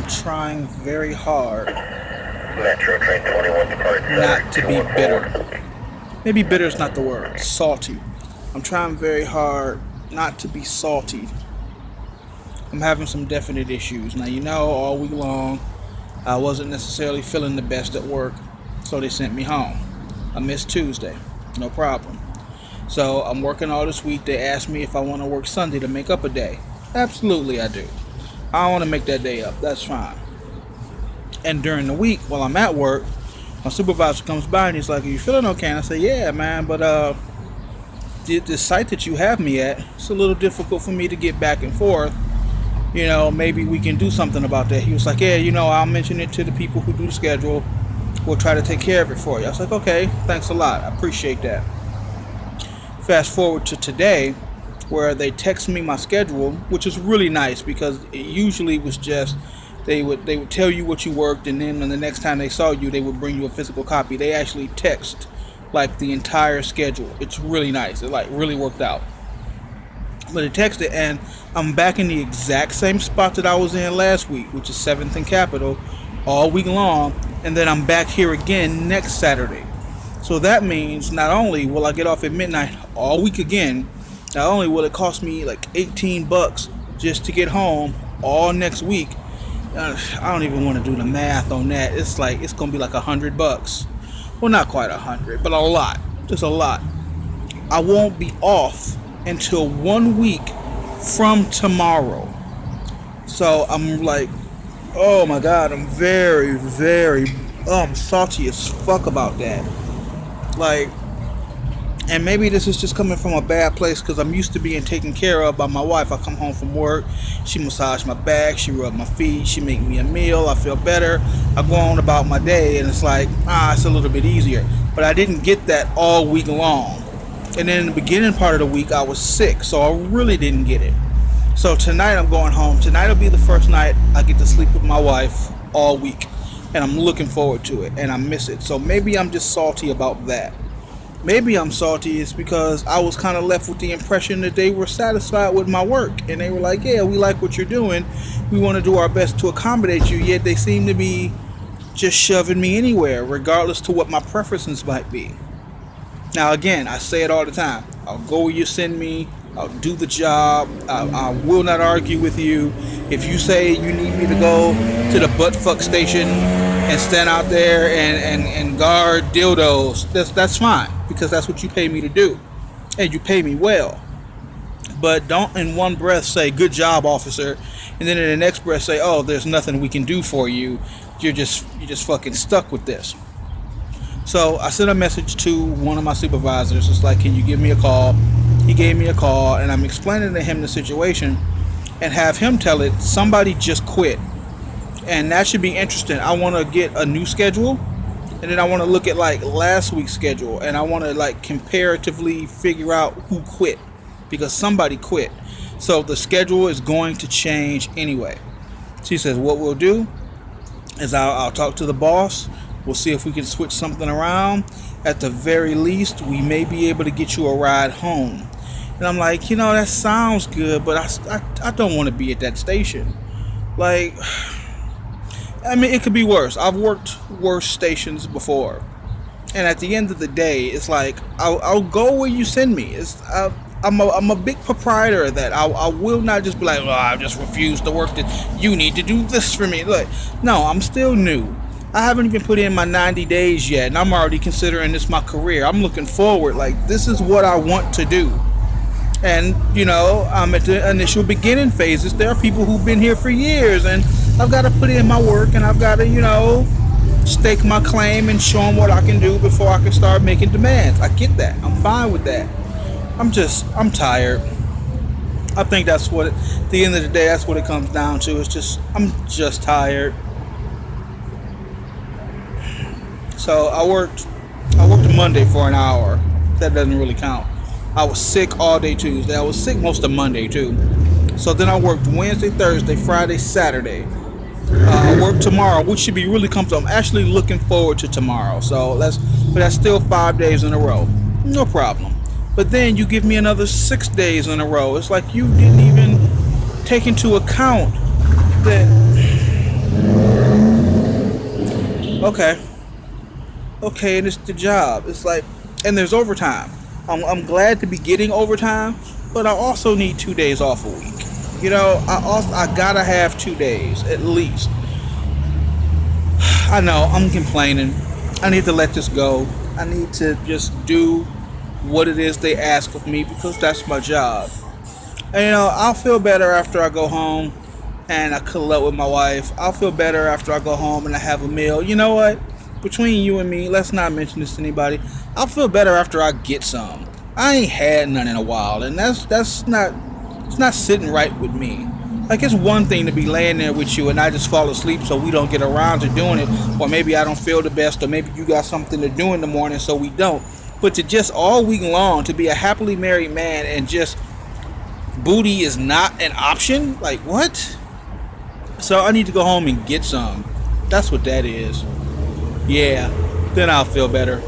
I'm trying very hard Metro Train 21 departs not to be bitter. 214. Maybe bitter is not the word. Salty. I'm trying very hard not to be salty. I'm having some definite issues. Now, all week long, I wasn't necessarily feeling the best at work, so they sent me home. I missed Tuesday. No problem. So I'm working all this week. They asked me if I want to work Sunday to make up a day. Absolutely, I do. I want to make that day up. That's fine. And during the week, while I'm at work, my supervisor comes by and he's like, "Are you feeling okay?" And I say, "Yeah, man, but the site that you have me at, it's a little difficult for me to get back and forth. Maybe we can do something about that." He was like, "Yeah, I'll mention it to the people who do the schedule. We'll try to take care of it for you." I was like, "Okay, thanks a lot. I appreciate that." Fast forward to today, where they text me my schedule, which is really nice because it usually was just they would tell you what you worked, and then the next time they saw you, they would bring you a physical copy. They actually text like the entire schedule. It's really nice. It like really worked out. But it texted, and I'm back in the exact same spot that I was in last week, which is 7th and Capitol, all week long, and then I'm back here again next Saturday. So that means not only will I get off at midnight all week again, not only will it cost me like $18 just to get home all next week. I don't even want to do the math on that. It's gonna be like $100. Well, not quite 100, but a lot, just a lot. I won't be off until 1 week from tomorrow. So I'm like, oh my God, I'm very, very, I'm salty as fuck about that. Like, and maybe this is just coming from a bad place because I'm used to being taken care of by my wife. I come home from work, she massage my back, she rub my feet, she make me a meal, I feel better. I go on about my day and it's like, it's a little bit easier. But I didn't get that all week long. And then in the beginning part of the week, I was sick, so I really didn't get it. So tonight I'm going home. Tonight will be the first night I get to sleep with my wife all week. And I'm looking forward to it, and I miss it. So maybe I'm just salty about that. Maybe I'm salty is because I was kind of left with the impression that they were satisfied with my work. And they were like, "Yeah, we like what you're doing. We want to do our best to accommodate you." Yet they seem to be just shoving me anywhere, regardless to what my preferences might be. Now, again, I say it all the time. I'll go where you send me. I'll do the job. I will not argue with you. If you say you need me to go to the buttfuck station and stand out there and guard dildos, that's fine, because that's what you pay me to do. And you pay me well. But don't in one breath say, "Good job, officer," and then in the next breath say, "Oh, there's nothing we can do for you. You're just fucking stuck with this." So I sent a message to one of my supervisors. It's like, "Can you give me a call?" He gave me a call, and I'm explaining to him the situation and have him tell it, somebody just quit. And that should be interesting. I want to get a new schedule, and then I want to look at like last week's schedule, and I want to like comparatively figure out who quit, because somebody quit. So the schedule is going to change anyway. She says, what we'll do is I'll talk to the boss. We'll see if we can switch something around. At the very least, we may be able to get you a ride home. And I'm like, that sounds good, but I don't want to be at that station. Like, I mean, it could be worse. I've worked worse stations before. And at the end of the day, it's like, I'll go where you send me. I'm a big proprietor of that. I will not just be like, I just refuse to work this. You need to do this for me. Look, no, I'm still new. I haven't even put in my 90 days yet, and I'm already considering this my career. I'm looking forward. Like, this is what I want to do. And, I'm at the initial beginning phases. There are people who've been here for years, and I've got to put in my work, and I've got to, stake my claim and show them what I can do before I can start making demands. I get that. I'm fine with that. I'm tired. I think that's what, at the end of the day, that's what it comes down to. I'm just tired. So I worked Monday for an hour. That doesn't really count. I was sick all day Tuesday. I was sick most of Monday too. So then I worked Wednesday, Thursday, Friday, Saturday. I work tomorrow, which should be really comfortable. I'm actually looking forward to tomorrow. So that's still 5 days in a row. No problem. But then you give me another 6 days in a row. It's like you didn't even take into account that Okay. Okay, and it's the job. It's like, and there's overtime. I'm glad to be getting overtime, but I also need 2 days off a week. I gotta have 2 days at least. I know I'm complaining. I need to let this go. I need to just do what it is they ask of me because that's my job. And I'll feel better after I go home and I cuddle up with my wife. I'll feel better after I go home and I have a meal. You know what? Between you and me, let's not mention this to anybody. I'll feel better after I get some. I ain't had none in a while, and that's not it's not sitting right with me. Like, it's one thing to be laying there with you and I just fall asleep so we don't get around to doing it, or maybe I don't feel the best, or maybe you got something to do in the morning so we don't. But to just all week long to be a happily married man and just booty is not an option? Like, what? So I need to go home and get some. That's what that is. Yeah, then I'll feel better.